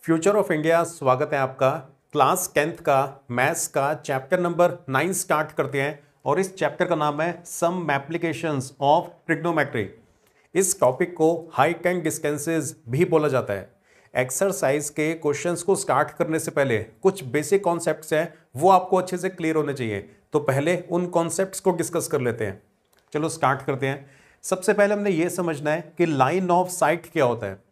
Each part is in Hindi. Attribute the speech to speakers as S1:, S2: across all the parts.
S1: फ्यूचर ऑफ इंडिया, स्वागत है आपका। क्लास 10th का मैथ्स का चैप्टर नंबर 9 स्टार्ट करते हैं और इस चैप्टर का नाम है सम एप्लीकेशंस ऑफ ट्रिग्नोमेट्री। इस टॉपिक को हाइट एंड डिस्टेंसेस भी बोला जाता है। एक्सरसाइज के क्वेश्चंस को स्टार्ट करने से पहले कुछ बेसिक कॉन्सेप्ट्स हैं, वो आपको अच्छे से क्लियर होने चाहिए। तो पहले उन कॉन्सेप्ट्स को डिस्कस कर लेते हैं। चलो स्टार्ट करते हैं। सबसे पहले हमने ये समझना है कि लाइन ऑफ साइट क्या होता है।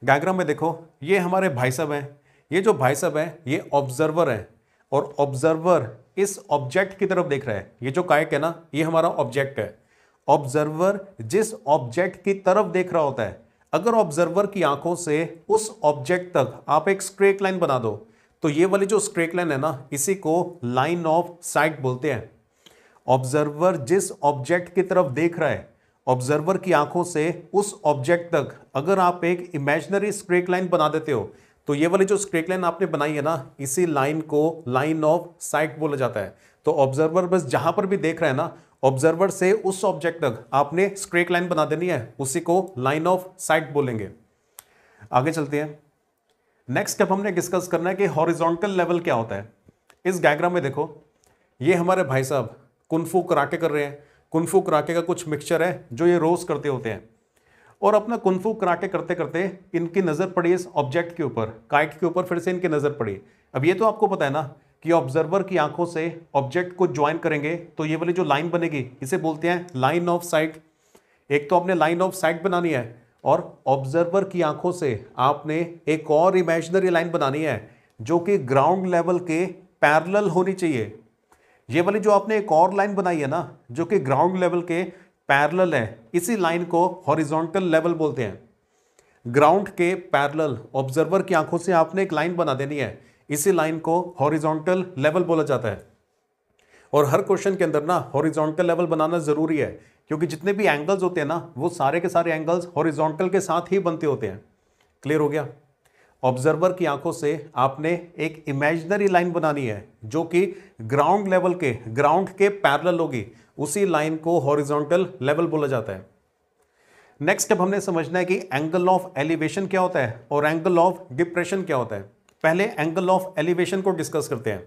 S1: डायग्राम में देखो, ये हमारे भाई साहब हैं। ये जो भाई साहब हैं ये ऑब्जर्वर हैं और ऑब्जर्वर इस ऑब्जेक्ट की तरफ देख रहा है। ये जो काइट है ना, ये हमारा ऑब्जेक्ट है। ऑब्जर्वर जिस ऑब्जेक्ट की तरफ देख रहा होता है, अगर ऑब्जर्वर की आंखों से उस ऑब्जेक्ट तक आप एक स्ट्रेट लाइन बना दो तो ये वाली जो स्ट्रेट लाइन है ना, इसी को लाइन ऑफ साइट बोलते हैं। ऑब्जर्वर जिस ऑब्जेक्ट की तरफ देख रहा है, ऑब्जर्वर की आंखों से उस ऑब्जेक्ट तक अगर आप एक इमेजिनरी स्ट्रेट लाइन बना देते हो तो ये वाली जो स्ट्रेट लाइन आपने बनाई है ना, इसी लाइन को लाइन ऑफ साइट बोला जाता है। तो ऑब्जर्वर बस जहां पर भी देख रहा है ना, ऑब्जर्वर से उस ऑब्जेक्ट तक आपने स्ट्रेट लाइन बना देनी है, उसी को लाइन ऑफ साइट बोलेंगे। आगे चलते हैं। नेक्स्ट स्टेप हमने डिस्कस करना है कि हॉरिजॉन्टल लेवल क्या होता है। इस डायग्राम में देखो, ये हमारे भाई साहब कुंफू कराटे कर रहे हैं। कुंफू कराटे का कुछ मिक्सचर है जो ये रोज करते होते हैं, और अपना कुंफू कराटे करते करते इनकी नज़र पड़ी इस ऑब्जेक्ट के ऊपर, काइट के ऊपर, फिर से इनकी नज़र पड़ी। अब ये तो आपको पता है ना कि ऑब्जर्वर की आंखों से ऑब्जेक्ट को ज्वाइन करेंगे तो ये वाली जो लाइन बनेगी इसे बोलते हैं लाइन ऑफ साइट। एक तो आपने लाइन ऑफ साइट बनानी है और ऑब्जर्वर की आंखों से आपने एक और इमेजिनरी लाइन बनानी है जो कि ग्राउंड लेवल के पैरेलल होनी चाहिए। ये वाली जो आपने एक और लाइन बनाई है ना, जो कि ग्राउंड लेवल के पैरेलल है, इसी लाइन को हॉरिजॉन्टल लेवल बोलते हैं। ग्राउंड के पैरेलल ऑब्जर्वर की आंखों से आपने एक लाइन बना देनी है, इसी लाइन को हॉरिजॉन्टल लेवल बोला जाता है। और हर क्वेश्चन के अंदर ना हॉरिजॉन्टल लेवल बनाना जरूरी है, क्योंकि जितने भी एंगल्स होते हैं ना, वो सारे के सारे एंगल्स हॉरिजॉन्टल के साथ ही बनते होते हैं। क्लियर हो गया? ऑब्जर्वर की आंखों से आपने एक इमेजिनरी लाइन बनानी है जो कि ग्राउंड लेवल के, ग्राउंड के पैरेलल होगी, उसी लाइन को हॉरिजॉन्टल लेवल बोला जाता है। नेक्स्ट स्टेप हमने समझना है कि एंगल ऑफ एलिवेशन क्या होता है और एंगल ऑफ डिप्रेशन क्या होता है। पहले एंगल ऑफ एलिवेशन को डिस्कस करते हैं।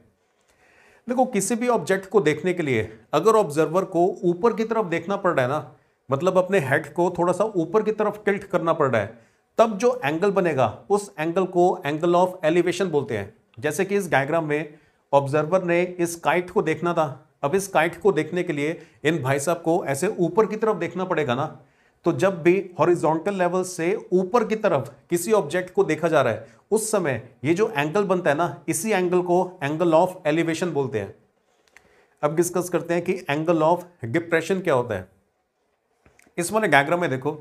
S1: देखो, किसी भी ऑब्जेक्ट को देखने के लिए अगर ऑब्जर्वर को ऊपर की तरफ देखना पड़ रहा है ना, मतलब अपने हेड को थोड़ा सा ऊपर की तरफ टिल्ट करना पड़ रहा है, तब जो एंगल बनेगा उस एंगल को एंगल ऑफ एलिवेशन बोलते हैं। जैसे कि इस डायग्राम में ऑब्जर्वर ने इस काइट को देखना था। अब इस काइट को देखने के लिए इन भाई साहब को ऐसे ऊपर की तरफ देखना पड़ेगा ना, तो जब भी हॉरिजॉन्टल लेवल से ऊपर की तरफ किसी ऑब्जेक्ट को देखा जा रहा है, उस समय ये जो एंगल बनता है ना, इसी एंगल को एंगल ऑफ एलिवेशन बोलते हैं। अब डिस्कस करते हैं कि एंगल ऑफ डिप्रेशन क्या होता है। इस वाले डायग्राम में देखो,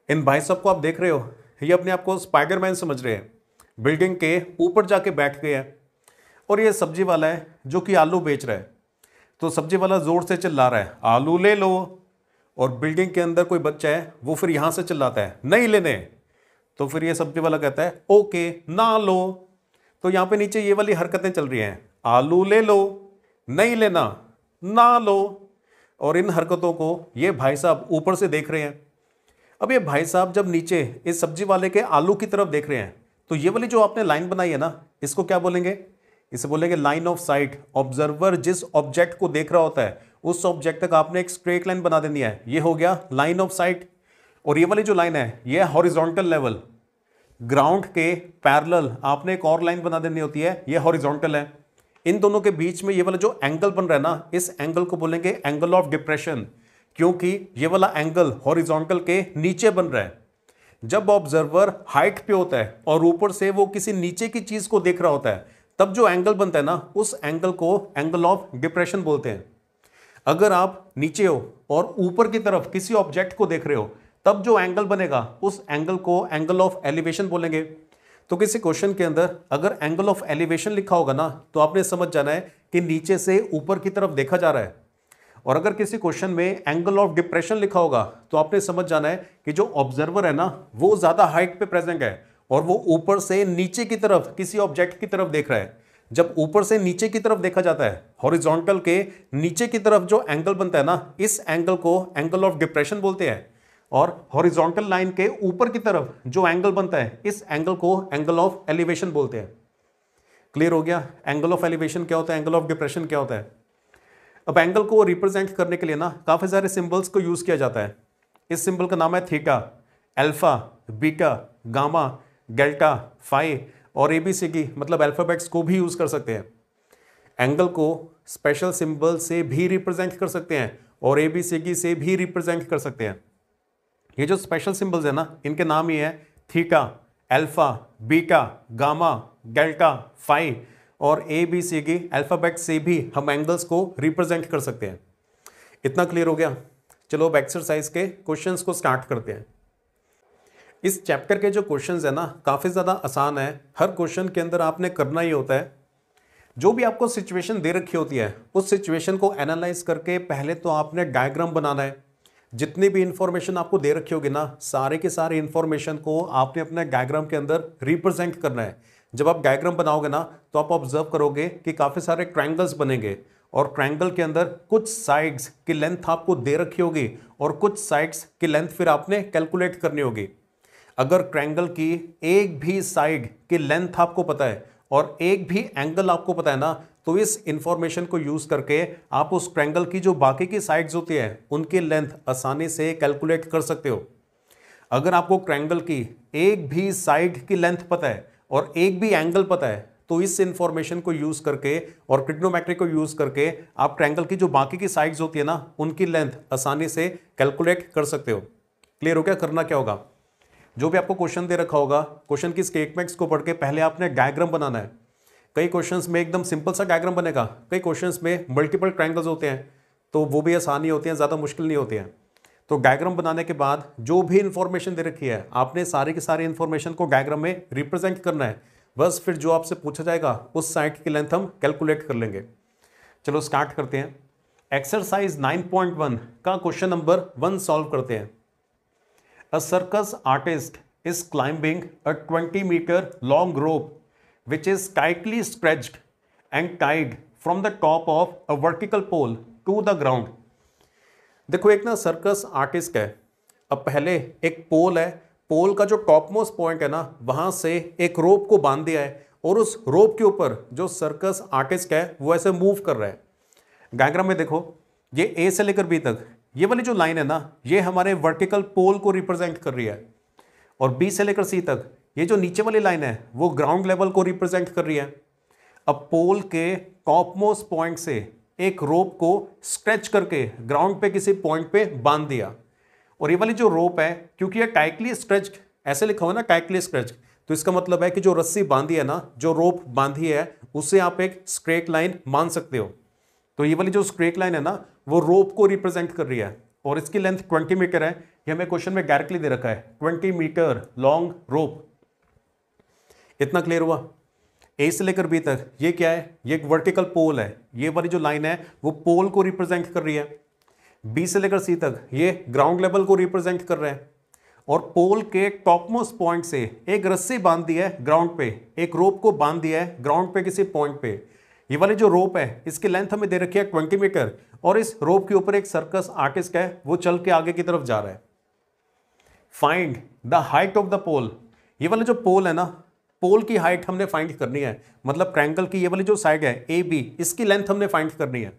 S1: इन भाई साहब को आप देख रहे हो, ये अपने आप को स्पाइडरमैन समझ रहे हैं। बिल्डिंग के ऊपर जाके बैठ गए हैं और ये सब्जी वाला है जो कि आलू बेच रहा है। तो सब्जी वाला जोर से चिल्ला रहा है, आलू ले लो। और बिल्डिंग के अंदर कोई बच्चा है, वो फिर यहां से चिल्लाता है, नहीं लेने। तो फिर ये सब्जी वाला कहता है ओके ना लो। तो यहां पे नीचे ये वाली हरकतें चल रही हैं, आलू ले लो, नहीं लेना, ना लो। और इन हरकतों को ये भाई साहब ऊपर से देख रहे हैं। अब ये भाई साहब जब नीचे इस सब्जी वाले के आलू की तरफ देख रहे हैं, तो ये वाली जो आपने लाइन बनाई है ना, इसको क्या बोलेंगे? इसे बोलेंगे लाइन ऑफ साइट। ऑब्जर्वर जिस ऑब्जेक्ट को देख रहा होता है, उस ऑब्जेक्ट तक आपने एक स्ट्रेट लाइन बना देनी है, ये हो गया लाइन ऑफ साइट। और ये वाली जो लाइन है, ये हॉरिजॉन्टल लेवल, ग्राउंड के पैरेलल आपने एक और लाइन बना देनी होती है, ये हॉरिजॉन्टल है। इन दोनों के बीच में ये वाला जो एंगल बन रहा है ना, इस एंगल को बोलेंगे एंगल ऑफ डिप्रेशन, क्योंकि ये वाला एंगल हॉरिजॉन्टल के नीचे बन रहा है। जब ऑब्जर्वर हाइट पे होता है और ऊपर से वो किसी नीचे की चीज को देख रहा होता है, तब जो एंगल बनता है ना, उस एंगल को एंगल ऑफ डिप्रेशन बोलते हैं। अगर आप नीचे हो और ऊपर की तरफ किसी ऑब्जेक्ट को देख रहे हो, तब जो एंगल बनेगा उस एंगल को एंगल ऑफ एलिवेशन बोलेंगे। तो किसी क्वेश्चन के अंदर अगर एंगल ऑफ एलिवेशन लिखा होगा ना, तो आपने समझ जाना है कि नीचे से ऊपर की तरफ देखा जा रहा है। और अगर किसी क्वेश्चन में एंगल ऑफ डिप्रेशन लिखा होगा, तो आपने समझ जाना है कि जो ऑब्जर्वर है ना, वो ज्यादा हाइट पे प्रेजेंट है और वो ऊपर से नीचे की तरफ किसी ऑब्जेक्ट की तरफ देख रहा है। जब ऊपर से नीचे की तरफ देखा जाता है, हॉरिजॉन्टल के नीचे की तरफ जो एंगल बनता है ना, इस एंगल को एंगल ऑफ डिप्रेशन बोलते हैं। और हॉरिजॉन्टल लाइन के ऊपर की तरफ जो एंगल बनता है इस एंगल को एंगल ऑफ एलिवेशन बोलते हैं। क्लियर हो गया? एंगल ऑफ एलिवेशन क्या होता है, एंगल ऑफ डिप्रेशन क्या होता है। अब एंगल को रिप्रेजेंट करने के लिए ना काफी सारे सिंबल्स को यूज किया जाता है। इस सिंबल का नाम है theta, alpha, beta, gamma, delta, phi और एबीसीडी मतलब अल्फाबेट्स को भी यूज कर सकते हैं। एंगल को स्पेशल सिंबल से भी रिप्रेजेंट कर सकते हैं और एबीसीडी से भी रिप्रेजेंट कर सकते हैं। ये जो स्पेशल सिंबल्स है ना इनके नाम ही है theta, alpha, beta, gamma, delta, phi और एबीसीडी अल्फाबेट से भी हम एंगल्स को रिप्रेजेंट कर सकते हैं। इतना क्लियर हो गया? चलो अब एक्सरसाइज के क्वेश्चंस को स्टार्ट करते हैं। इस चैप्टर के जो क्वेश्चंस है ना काफी ज्यादा आसान है। हर क्वेश्चन के अंदर आपने करना ही होता है, जो भी आपको सिचुएशन दे रखी होती है उस सिचुएशन को एनालाइज करके पहले तो आपने डायग्राम बनाना है। जितनी भी इंफॉर्मेशन आपको दे रखी होगी ना सारे के सारे इंफॉर्मेशन को आपने अपने डायग्राम के अंदर रिप्रेजेंट करना है। जब आप डायग्राम बनाओगे ना तो आप ऑब्जर्व करोगे कि काफी सारे ट्रायंगल्स बनेंगे और ट्रायंगल के अंदर कुछ साइड्स की लेंथ आपको दे रखी होगी और कुछ साइड्स की लेंथ फिर आपने कैलकुलेट करनी होगी। अगर ट्रायंगल की एक भी साइड की लेंथ आपको पता है और एक भी एंगल आपको पता है ना तो इस इंफॉर्मेशन को यूज करके आप उस ट्रायंगल की जो बाकी की साइड्स होती है उनकी लेंथ आसानी से कैलकुलेट कर सकते हो। अगर आपको ट्रायंगल की एक भी साइड की लेंथ पता है और एक भी एंगल पता है तो इस इंफॉर्मेशन को यूज करके और ट्रिग्नोमेट्री को यूज करके आप ट्रायंगल की जो बाकी की साइड्स होती है ना उनकी लेंथ आसानी से कैलकुलेट कर सकते हो। क्लियर हो गया? करना क्या होगा, जो भी आपको क्वेश्चन दे रखा होगा क्वेश्चन की स्टेटमेंट्स को पढ़ के पहले आपने डायग्राम बनाना है। कई क्वेश्चंस में एकदम सिंपल सा डायग्राम बनेगा, कई क्वेश्चंस में मल्टीपल ट्रायंगल्स होते हैं तो वो भी आसानी होती हैं, ज़्यादा मुश्किल नहीं होती हैं। तो डायग्राम बनाने के बाद जो भी इंफॉर्मेशन दे रखी है आपने सारी की सारी इंफॉर्मेशन को डायग्राम में रिप्रेजेंट करना है। बस फिर जो आपसे पूछा जाएगा उस साइड की लेंथ हम कैलकुलेट कर लेंगे। चलो स्टार्ट करते हैं। एक्सरसाइज 9.1 का क्वेश्चन नंबर 1 सॉल्व करते हैं। A circus artist is climbing a 20-meter long rope which is tightly stretched and tied from the top of a vertical pole to the ground. देखो एक ना सर्कस आर्टिस्ट है। अब पहले एक पोल है, पोल का जो टॉप मोस्ट पॉइंट है ना वहां से एक रोप को बांध दिया है और उस रोप के ऊपर जो सर्कस आर्टिस्ट है वो ऐसे मूव कर रहा है। डायग्राम में देखो ये ए से लेकर बी तक ये वाली जो लाइन है ना ये हमारे वर्टिकल पोल को रिप्रेजेंट कर रही है और बी से लेकर सी तक ये जो नीचे वाली लाइन है वो ग्राउंड लेवल को रिप्रेजेंट कर रही है। अब पोल के टॉप मोस्ट पॉइंट से एक रोप को स्ट्रेच करके ग्राउंड पे किसी पॉइंट पे बांध दिया और ये वाली जो रोप है क्योंकि ये टाइटली स्ट्रेच ऐसे लिखा हुआ ना टाइटली स्ट्रेच तो इसका मतलब है कि जो रस्सी बांधी है ना जो रोप बांधी है उससे आप एक स्ट्रेट लाइन मान सकते हो। तो ये वाली जो स्ट्रेट लाइन है ना वो रोप को रिप्रेजेंट कर रही है और इसकी लेंथ 20 मीटर है। ये हमें क्वेश्चन में डायरेक्टली दे रखा है 20 मीटर लॉन्ग रोप। इतना क्लियर हुआ? ए से लेकर बी तक ये क्या है, ये एक वर्टिकल पोल है। ये वाली जो लाइन है वो पोल को रिप्रेजेंट कर रही है। बी से लेकर सी तक ये ग्राउंड लेवल को रिप्रेजेंट कर रहे हैं और पोल के टॉप मोस्ट पॉइंट से एक रस्सी बांध दी है ग्राउंड पे, एक रोप को बांध दिया है ग्राउंड पे किसी पॉइंट पे। ये वाली जो रोप है इसकी लेंथ हमें दे रखी है 20 मीटर और इस रोप के ऊपर एक सर्कस आर्टिस्ट है वो चल के आगे की तरफ जा रहा है। Find the height of the pole. ये वाला जो पोल है ना पोल की हाइट हमने फाइंड करनी है, मतलब ट्रायंगल की ये वाली जो साइड है ए बी इसकी लेंथ हमने फाइंड करनी है।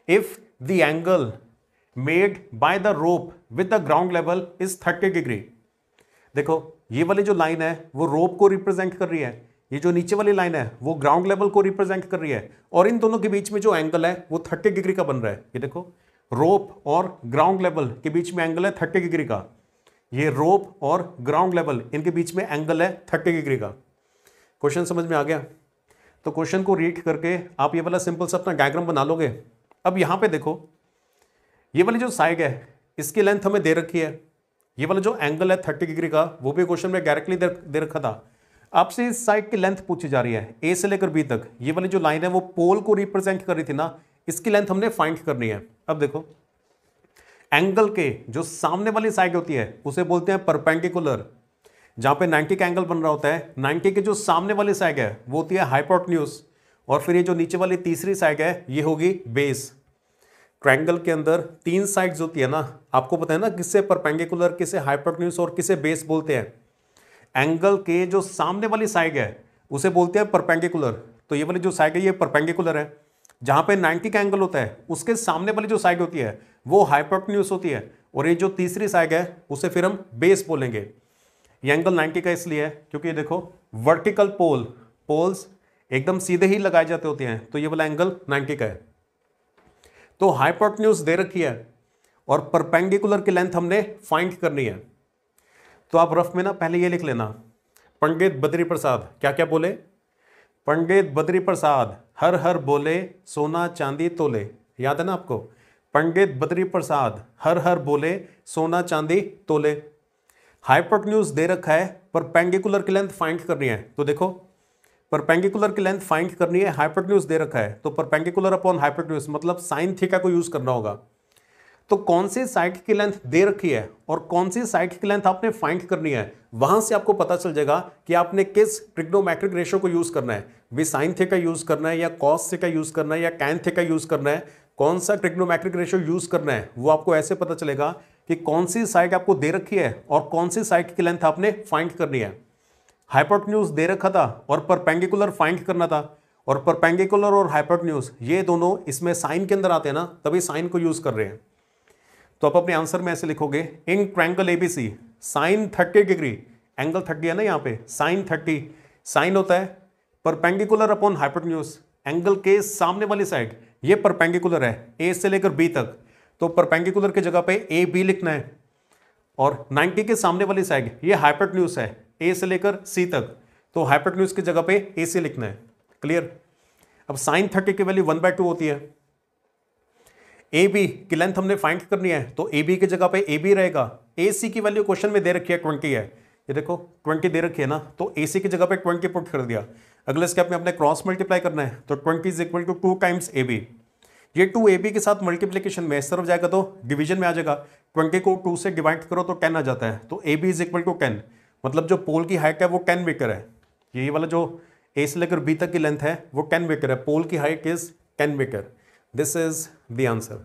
S1: If the angle made by the rope with the ground level is 30 degree. देखो ये वाली जो लाइन है वो रोप को रिप्रेजेंट कर रही है, ये जो नीचे वाली लाइन है वो ग्राउंड लेवल को रिप्रेजेंट कर रही है और इन दोनों के बीच में जो एंगल है वो 30 डिग्री का बन रहा है। ये देखो रोप और ग्राउंड लेवल के बीच में एंगल है 30 डिग्री का। ये रोप और ग्राउंड लेवल इनके बीच में एंगल है 30 डिग्री का। क्वेश्चन समझ में आ गया? तो क्वेश्चन को रीड करके आप ये वाला सिंपल सा अपना डायग्राम बना लोगे। अब यहां पे देखो ये वाली जो साइड है इसकी लेंथ हमें दे रखी है, ये वाला जो एंगल है 30 डिग्री का वो भी क्वेश्चन में डायरेक्टली दे रखा था। आपसे इस साइड की लेंथ पूछी जा रही है ए से लेकर बी तक। ये वाली जो लाइन है वो पोल को रिप्रेजेंट कर रही थी ना, इसकी लेंथ हमने फाइंड करनी है। अब देखो एंगल के जो सामने वाली साइड होती है उसे बोलते हैं परपेंडिकुलर। जहां पे 90 का एंगल बन रहा होता है 90 के जो सामने वाली साइड है वो होती है हाइपोटेन्यूज और फिर ये जो नीचे वाली तीसरी साइड है ये होगी बेस। ट्रायंगल के अंदर 3 साइड्स होती है ना, आपको पता है ना किसे परपेंडिकुलर, किसे हाइपोटेन्यूज और किसे बेस बोलते हैं। एंगल के जो सामने वाली साइड है उसे बोलते हैं परपेंडिकुलर। तो ये वाली जो साइड है ये परपेंडिकुलर है। जहां पे 90 का एंगल होता है उसके सामने वाली जो साइड होती है वो हाइपोटेन्यूज होती है, और ये जो तीसरी साइड है उसे फिर हम बेस बोलेंगे। ये एंगल 90 का इसलिए है क्योंकि ये देखो वर्टिकल पोल्स एकदम सीधे ही लगाए जाते होते हैं, तो ये वाला एंगल 90 का है। तो हाइपोटेन्यूज दे रखी है और परपेंडिकुलर की लेंथ हमने फाइंड करनी है। तो आप रफ में ना पहले ये लिख लेना, पंडित बद्री प्रसाद क्या क्या बोले, पंडित बद्री प्रसाद हर हर बोले सोना चांदी तोले। याद है ना आपको, पंडित बद्री प्रसाद हर हर बोले सोना चांदी तोले। हाइपोटेन्यूज दे रखा है, परपेंडिकुलर की लेंथ फाइंड करनी है। तो देखो परपेंडिकुलर की लेंथ फाइंड करनी है, हाइपोटेन्यूज दे रखा है, तो परपेंडिकुलर अपॉन हाइपोटेन्यूज मतलब साइन थीटा को यूज करना होगा। तो कौन सी साइड की लेंथ दे रखी है और कौन सी साइड की लेंथ आपने फाइंड करनी है, वहां से आपको पता चल जाएगा कि आपने किस ट्रिग्नोमेट्रिक रेशियो को यूज करना है, भी साइन थीटा यूज करना है या कॉस थीटा यूज करना है या टैन थीटा यूज करना है, कौन सा ट्रिग्नोमेट्रिक रेशियो यूज करना है, वो आपको ऐसे पता चलेगा कि कौन सी साइड आपको दे रखी है और कौन सी साइड की लेंथ आपने फाइंड करनी है। हाइपोटेन्यूज दे रखा था और परपेंडिकुलर फाइंड करना था, और परपेंडिकुलर और हाइपोटेन्यूज ये दोनों इसमें साइन के अंदर आते हैं ना, तभी साइन को यूज कर रहे हैं। तो आप अपने आंसर में ऐसे लिखोगे, in triangle ABC sine 30 degree, angle 30 है ना यहाँ पे, साइन 30, साइन होता है परपेंडिकुलर अपॉन हाइपोटेन्यूज, एंगल के सामने वाली साइड ये परपेंडिकुलर है ए से लेकर बी तक, तो परपेंडिकुलर की जगह पे ए बी लिखना है, और 90 के सामने वाली साइड ये हाइपोटेन्यूज है ए से लेकर सी तक, तो हाइपोटेन्यूज की जगह पे ए सी लिखना है। क्लियर। अब साइन 30 की वैल्यू 1/2 होती है। ए बी की लेंथ हमने फाइंड करनी है, तो ए बी की जगह पे ए बी रहेगा। ए सी की वैल्यू क्वेश्चन में दे रखी है 20 है, ये देखो 20 दे रखी है ना, तो ए सी की जगह पे 20 पुट कर दिया। अगले स्टेप में अपने क्रॉस मल्टीप्लाई करना है, तो 20 is equal to 2 times A B. ये 2 ए बी के साथ मल्टीप्लीकेशन में इस तरफ जाएगा तो डिवीजन में आ जाएगा, 20 को 2 से डिवाइड करो तो 10 आ जाता है, तो A B is equal to 10, मतलब जो पोल की हाइट है वो 10 मीटर है। ये वाला जो ए से लेकर बी तक की लेंथ है वो 10 मीटर है, पोल की height is 10 metre. This is the answer.